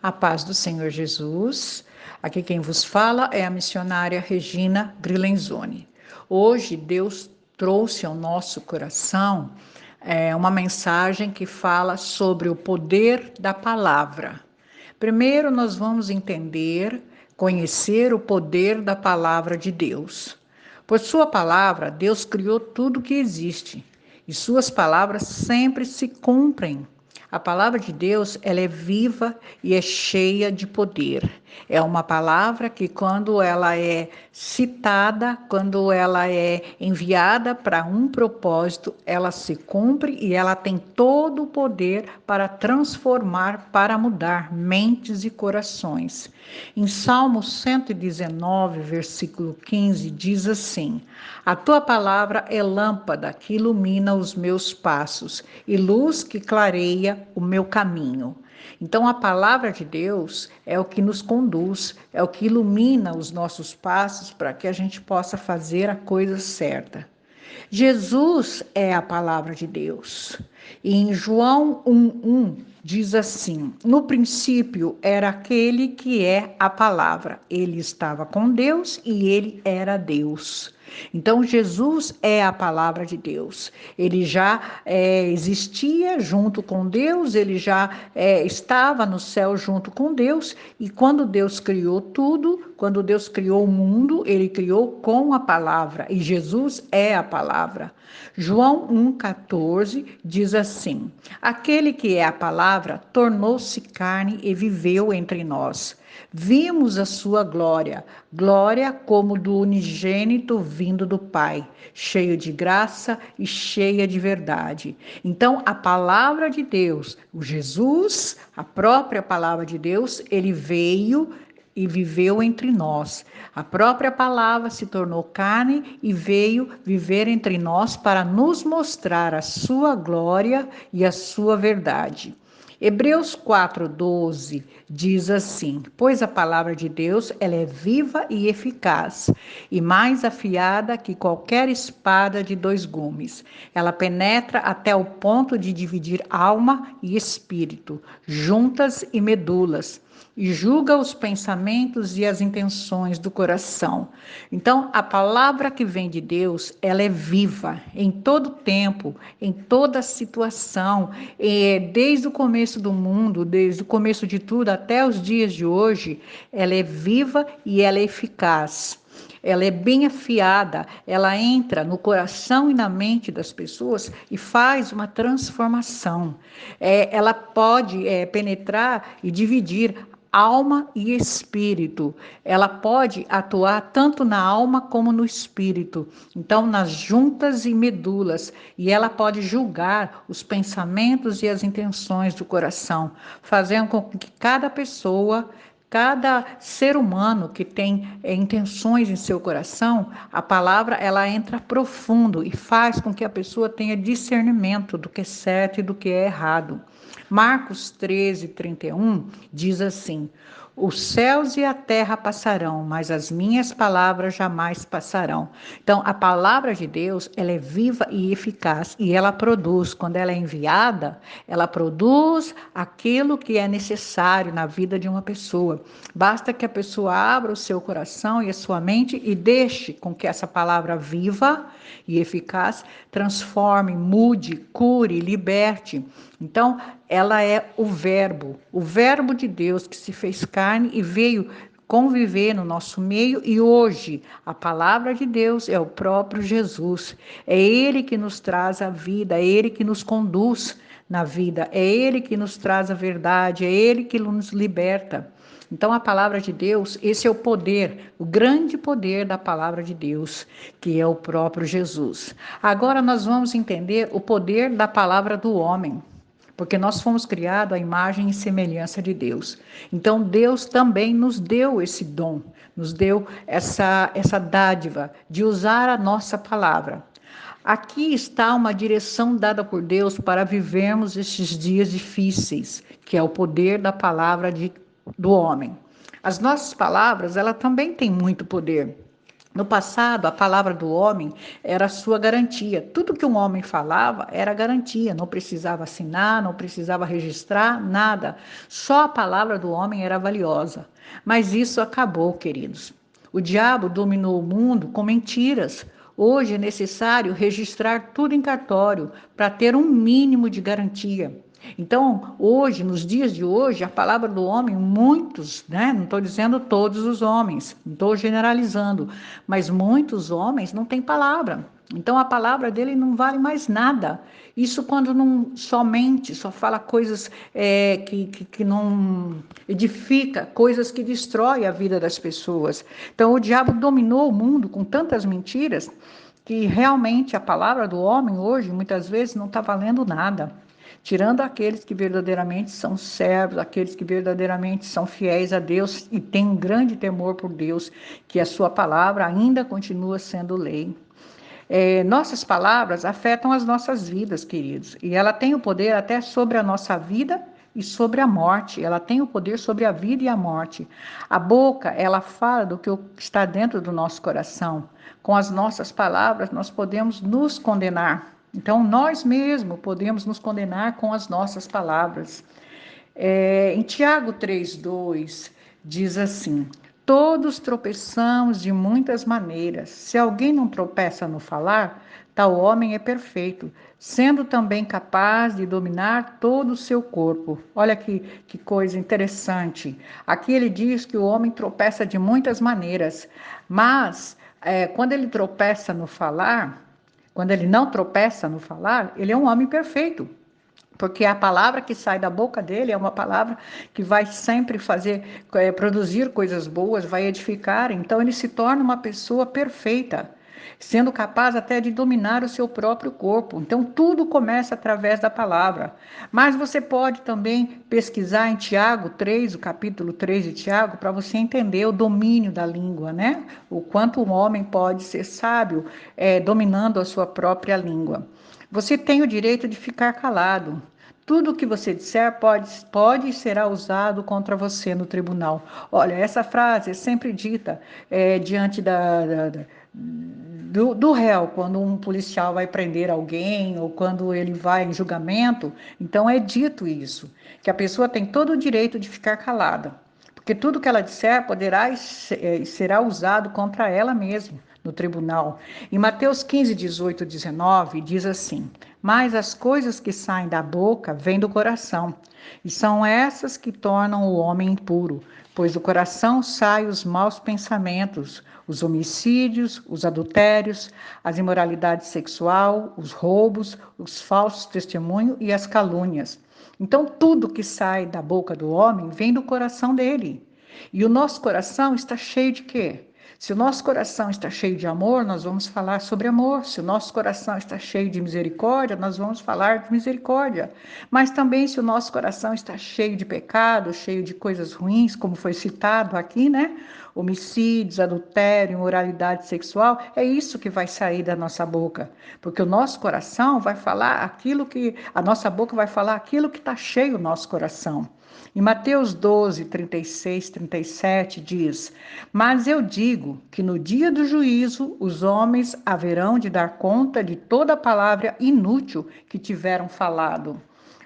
A paz do Senhor Jesus. Aqui quem vos fala é a missionária Regina Grilenzoni. Hoje Deus trouxe ao nosso coração uma mensagem que fala sobre o poder da palavra. Primeiro nós vamos conhecer o poder da palavra de Deus. Por sua palavra, Deus criou tudo que existe e suas palavras sempre se cumprem. A palavra de Deus, ela é viva e é cheia de poder. É uma palavra que quando ela é citada, quando ela é enviada para um propósito, ela se cumpre e ela tem todo o poder para transformar, para mudar mentes e corações. Em Salmo 119, versículo 15, diz assim: A tua palavra é lâmpada que ilumina os meus passos e luz que clareia o meu caminho. Então, a palavra de Deus é o que nos conduz, é o que ilumina os nossos passos para que a gente possa fazer a coisa certa. Jesus é a palavra de Deus. E em João 1:1 diz assim: No princípio era aquele que é a palavra. Ele estava com Deus e ele era Deus. Então, Jesus é a palavra de Deus. Ele já existia junto com Deus, ele já estava no céu junto com Deus, e quando Deus criou tudo, quando Deus criou o mundo, ele criou com a palavra, e Jesus é a palavra. João 1,14 diz assim: Aquele que é a palavra tornou-se carne e viveu entre nós. Vimos a sua glória, glória como do unigênito vindo do Pai, cheio de graça e cheia de verdade. Então, a palavra de Deus, o Jesus, a própria palavra de Deus, ele veio e viveu entre nós. A própria palavra se tornou carne e veio viver entre nós para nos mostrar a sua glória e a sua verdade. Hebreus 4:12 diz assim: Pois a palavra de Deus, ela é viva e eficaz, e mais afiada que qualquer espada de 2 gumes. Ela penetra até o ponto de dividir alma e espírito, juntas e medulas, e julga os pensamentos e as intenções do coração. Então, a palavra que vem de Deus, ela é viva em todo tempo, em toda situação, desde o começo do mundo, desde o começo de tudo até os dias de hoje, ela é viva e ela é eficaz. Ela é bem afiada, ela entra no coração e na mente das pessoas e faz uma transformação. Ela pode penetrar e dividir alma e espírito. Ela pode atuar tanto na alma como no espírito. Então, nas juntas e medulas. E ela pode julgar os pensamentos e as intenções do coração, fazendo com que cada pessoa, cada ser humano que tem intenções em seu coração, a palavra ela entra profundo e faz com que a pessoa tenha discernimento do que é certo e do que é errado. Marcos 13:31 diz assim: Os céus e a terra passarão, mas as minhas palavras jamais passarão. Então, a palavra de Deus, ela é viva e eficaz e ela produz, quando ela é enviada, ela produz aquilo que é necessário na vida de uma pessoa. Basta que a pessoa abra o seu coração e a sua mente e deixe com que essa palavra viva e eficaz transforme, mude, cure, liberte. Então, ela é o verbo de Deus que se fez carne e veio conviver no nosso meio, e hoje a palavra de Deus é o próprio Jesus. É Ele que nos traz a vida, é Ele que nos conduz na vida, é Ele que nos traz a verdade, é Ele que nos liberta. Então, a palavra de Deus, esse é o poder, o grande poder da palavra de Deus, que é o próprio Jesus. Agora nós vamos entender o poder da palavra do homem, porque nós fomos criados à imagem e semelhança de Deus. Então, Deus também nos deu esse dom, nos deu essa dádiva de usar a nossa palavra. Aqui está uma direção dada por Deus para vivermos estes dias difíceis, que é o poder da palavra do homem. As nossas palavras, ela também tem muito poder. No passado, a palavra do homem era a sua garantia. Tudo que um homem falava era garantia, não precisava assinar, não precisava registrar, nada. Só a palavra do homem era valiosa. Mas isso acabou, queridos. O diabo dominou o mundo com mentiras. Hoje é necessário registrar tudo em cartório para ter um mínimo de garantia. Então, hoje, nos dias de hoje, a palavra do homem, muitos, né? Não estou dizendo todos os homens, não estou generalizando, mas muitos homens não têm palavra. Então, a palavra dele não vale mais nada. Isso quando não somente, só fala coisas que não edifica, coisas que destroem a vida das pessoas. Então, o diabo dominou o mundo com tantas mentiras que realmente a palavra do homem hoje, muitas vezes, não está valendo nada. Tirando aqueles que verdadeiramente são servos, aqueles que verdadeiramente são fiéis a Deus e têm um grande temor por Deus, que a sua palavra ainda continua sendo lei. Nossas palavras afetam as nossas vidas, queridos, e ela tem o poder até sobre a nossa vida e sobre a morte. Ela tem o poder sobre a vida e a morte. A boca, ela fala do que está dentro do nosso coração. Com as nossas palavras, nós podemos nos condenar. Então, nós mesmos podemos nos condenar com as nossas palavras. Em Tiago 3,2, diz assim: todos tropeçamos de muitas maneiras. Se alguém não tropeça no falar, tal homem é perfeito, sendo também capaz de dominar todo o seu corpo. Olha que coisa interessante. Aqui ele diz que o homem tropeça de muitas maneiras, mas quando ele tropeça no falar, quando ele não tropeça no falar, ele é um homem perfeito. Porque a palavra que sai da boca dele é uma palavra que vai sempre produzir coisas boas, vai edificar. Então ele se torna uma pessoa perfeita, sendo capaz até de dominar o seu próprio corpo. Então tudo começa através da palavra. Mas você pode também pesquisar em Tiago 3, o capítulo 3 de Tiago, para você entender o domínio da língua, né? O quanto um homem pode ser sábio dominando a sua própria língua. Você tem o direito de ficar calado. Tudo o que você disser pode e será usado contra você no tribunal. Olha, essa frase é sempre dita diante do réu, quando um policial vai prender alguém ou quando ele vai em julgamento. Então é dito isso, que a pessoa tem todo o direito de ficar calada, porque tudo que ela disser poderá e será usado contra ela mesma no tribunal. Em Mateus 15, 18, 19, diz assim: mas as coisas que saem da boca vêm do coração, e são essas que tornam o homem impuro, pois do coração saem os maus pensamentos, os homicídios, os adultérios, as imoralidades sexual, os roubos, os falsos testemunhos e as calúnias. Então, tudo que sai da boca do homem vem do coração dele. E o nosso coração está cheio de quê? Se o nosso coração está cheio de amor, nós vamos falar sobre amor. Se o nosso coração está cheio de misericórdia, nós vamos falar de misericórdia. Mas também se o nosso coração está cheio de pecado, cheio de coisas ruins, como foi citado aqui, né? Homicídios, adultério, imoralidade sexual, é isso que vai sair da nossa boca. Porque o nosso coração vai falar a nossa boca vai falar aquilo que está cheio no nosso coração. Em Mateus 12, 36, 37 diz: mas eu digo que no dia do juízo os homens haverão de dar conta de toda palavra inútil que tiveram falado.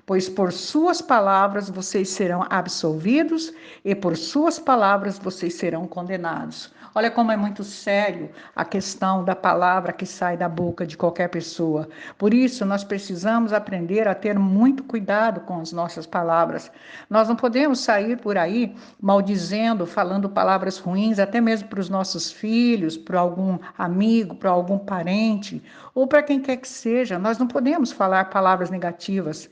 Pois por suas palavras vocês serão absolvidos e por suas palavras vocês serão condenados. Olha como é muito sério a questão da palavra que sai da boca de qualquer pessoa. Por isso, nós precisamos aprender a ter muito cuidado com as nossas palavras. Nós não podemos sair por aí maldizendo, falando palavras ruins, até mesmo para os nossos filhos, para algum amigo, para algum parente, ou para quem quer que seja. Nós não podemos falar palavras negativas.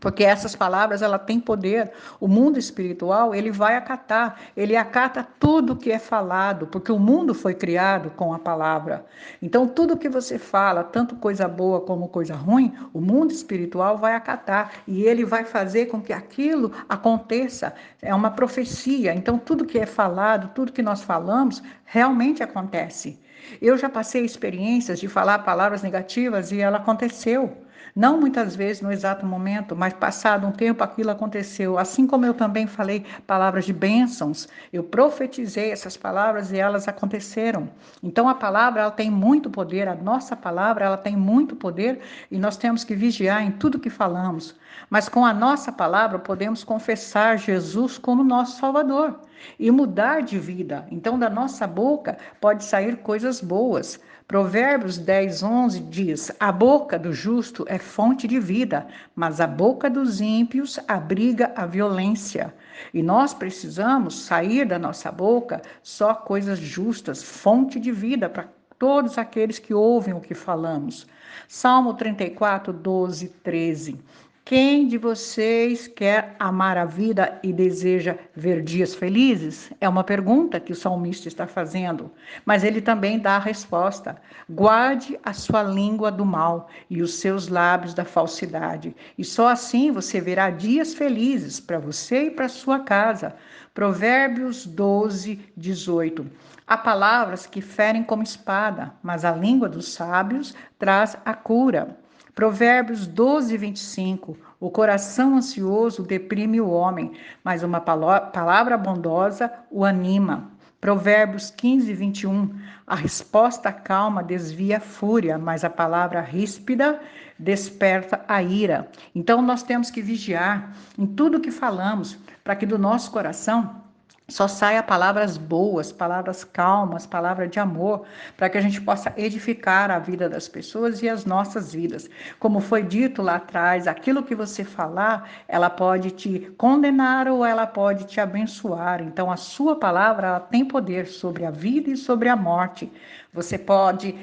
Porque essas palavras, ela tem poder. O mundo espiritual, ele vai acatar. Ele acata tudo que é falado, porque o mundo foi criado com a palavra. Então, tudo que você fala, tanto coisa boa como coisa ruim, o mundo espiritual vai acatar. E ele vai fazer com que aquilo aconteça. É uma profecia. Então, tudo que é falado, tudo que nós falamos, realmente acontece. Eu já passei experiências de falar palavras negativas e ela aconteceu. Não muitas vezes no exato momento, mas passado um tempo aquilo aconteceu. Assim como eu também falei palavras de bênçãos, eu profetizei essas palavras e elas aconteceram. Então a palavra ela tem muito poder, a nossa palavra ela tem muito poder e nós temos que vigiar em tudo que falamos. Mas com a nossa palavra podemos confessar Jesus como nosso Salvador e mudar de vida. Então da nossa boca pode sair coisas boas. Provérbios 10:11 diz: A boca do justo é fonte de vida, mas a boca dos ímpios abriga a violência. E nós precisamos sair da nossa boca só coisas justas, fonte de vida para todos aqueles que ouvem o que falamos. Salmo 34:12, 13. Quem de vocês quer amar a vida e deseja ver dias felizes? É uma pergunta que o salmista está fazendo, mas ele também dá a resposta. Guarde a sua língua do mal e os seus lábios da falsidade, e só assim você verá dias felizes para você e para sua casa. Provérbios 12:18. Há palavras que ferem como espada, mas a língua dos sábios traz a cura. Provérbios 12:25. O coração ansioso deprime o homem, mas uma palavra bondosa o anima. Provérbios 15:21. A resposta calma desvia a fúria, mas a palavra ríspida desperta a ira. Então nós temos que vigiar em tudo que falamos, para que do nosso coração só saia palavras boas, palavras calmas, palavras de amor, para que a gente possa edificar a vida das pessoas e as nossas vidas. Como foi dito lá atrás, aquilo que você falar, ela pode te condenar ou ela pode te abençoar. Então, a sua palavra ela tem poder sobre a vida e sobre a morte. Você pode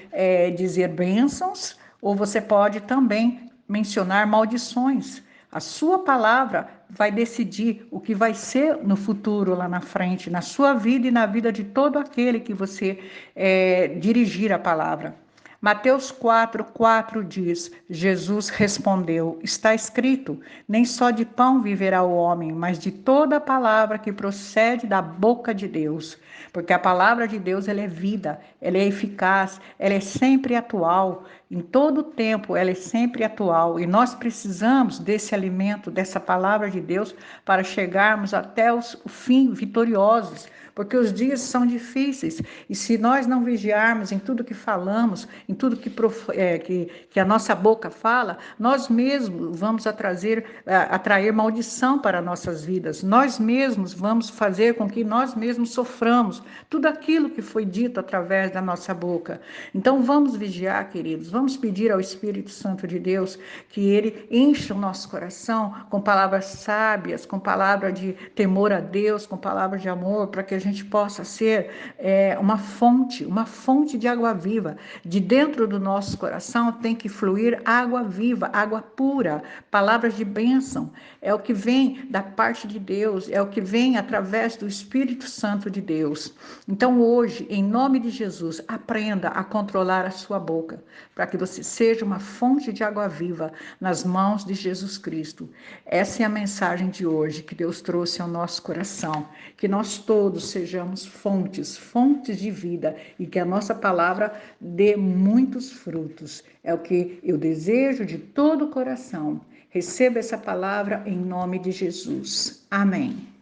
dizer bênçãos ou você pode também mencionar maldições. A sua palavra vai decidir o que vai ser no futuro, lá na frente, na sua vida e na vida de todo aquele que você dirigir a palavra. Mateus 4:4 diz: Jesus respondeu: Está escrito, nem só de pão viverá o homem, mas de toda a palavra que procede da boca de Deus. Porque a palavra de Deus ela é vida, ela é eficaz, ela é sempre atual. Em todo tempo ela é sempre atual e nós precisamos desse alimento, dessa palavra de Deus para chegarmos até o fim vitoriosos, porque os dias são difíceis e se nós não vigiarmos em tudo que falamos, em tudo que a nossa boca fala, nós mesmos vamos atrair maldição para nossas vidas, nós mesmos vamos fazer com que nós mesmos soframos tudo aquilo que foi dito através da nossa boca. Então vamos vigiar, queridos, vamos pedir ao Espírito Santo de Deus que ele encha o nosso coração com palavras sábias, com palavras de temor a Deus, com palavras de amor, para que a gente possa ser uma fonte de água viva. De dentro do nosso coração tem que fluir água viva, água pura, palavras de bênção. É o que vem da parte de Deus, é o que vem através do Espírito Santo de Deus. Então hoje, em nome de Jesus, aprenda a controlar a sua boca, para que você seja uma fonte de água viva nas mãos de Jesus Cristo. Essa é a mensagem de hoje que Deus trouxe ao nosso coração, que nós todos sejamos fontes de vida e que a nossa palavra dê muitos frutos. É o que eu desejo de todo o coração. Receba essa palavra em nome de Jesus. Amém.